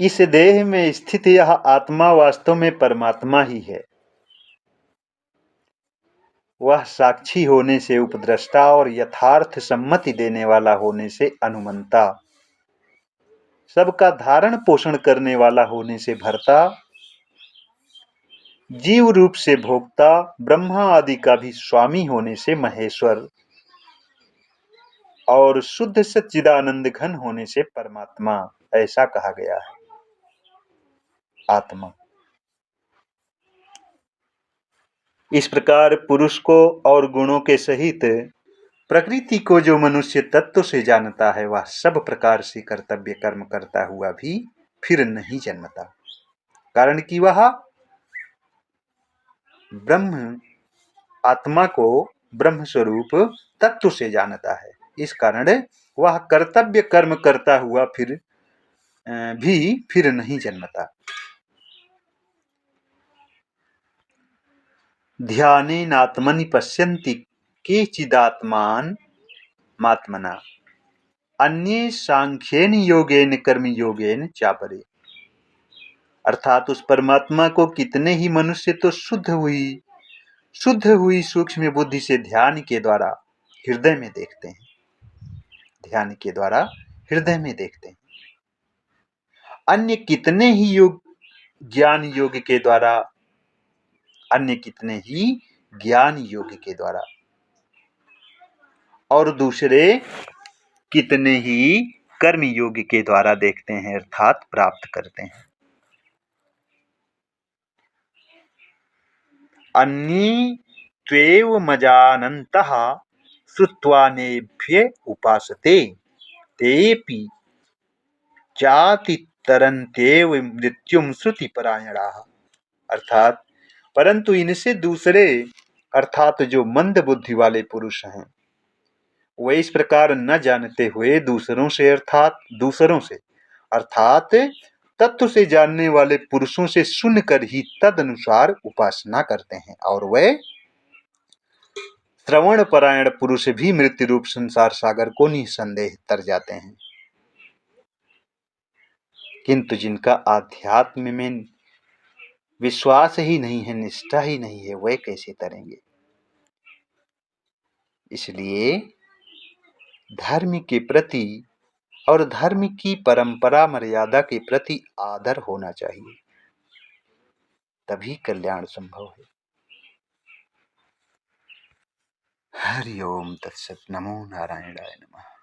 इस देह में स्थित यह आत्मा वास्तव में परमात्मा ही है। वह साक्षी होने से उपद्रष्टा और यथार्थ सम्मति देने वाला होने से अनुमंता, सबका धारण पोषण करने वाला होने से भर्ता, जीव रूप से भोक्ता, ब्रह्मा आदि का भी स्वामी होने से महेश्वर और शुद्ध सच्चिदानंद घन होने से परमात्मा, ऐसा कहा गया है। आत्मा इस प्रकार पुरुष को और गुणों के सहित प्रकृति को जो मनुष्य तत्व से जानता है, वह सब प्रकार से कर्तव्य कर्म करता हुआ भी फिर नहीं जन्मता, कारण कि वह ब्रह्म आत्मा को ब्रह्म स्वरूप तत्व से जानता है। इस कारण वह कर्तव्य कर्म करता हुआ फिर नहीं जन्मता। ध्यानेनात्मनि पश्यन्ति केचिदात्मान मात्मना अन्ये सांख्येन योगेन कर्म योगेन चापरे। अर्थात उस परमात्मा को कितने ही मनुष्य तो शुद्ध हुई सूक्ष्म बुद्धि से ध्यान के द्वारा हृदय में देखते हैं, ध्यान के द्वारा हृदय में देखते हैं। अन्य कितने ही ज्ञान योग के द्वारा, अन्य कितने ही ज्ञान योग के द्वारा, और दूसरे कितने ही कर्म योग के द्वारा देखते हैं, अर्थात प्राप्त करते हैं। अन्ये त्वेव मजानन्तः श्रुत्वानेभ्य उपासते तेपि जाति तरन्त्येव मृत्युम श्रुति परायणाः। अर्थात परंतु इनसे दूसरे, अर्थात जो मंद बुद्धि वाले पुरुष हैं, वे इस प्रकार न जानते हुए दूसरों से अर्थात तत्व से जानने वाले पुरुषों से सुनकर ही तद अनुसार उपासना करते हैं, और वे श्रवण परायण पुरुष भी मृत्यु रूप संसार सागर को निसंदेह तर जाते हैं। किंतु जिनका आध्यात्म में विश्वास ही नहीं है, निष्ठा ही नहीं है, वे कैसे तरेंगे। इसलिए धर्म के प्रति और धर्म की परंपरा मर्यादा के प्रति आदर होना चाहिए, तभी कल्याण संभव है। हरि ओम तत्सत। नमो नारायणाय नमः।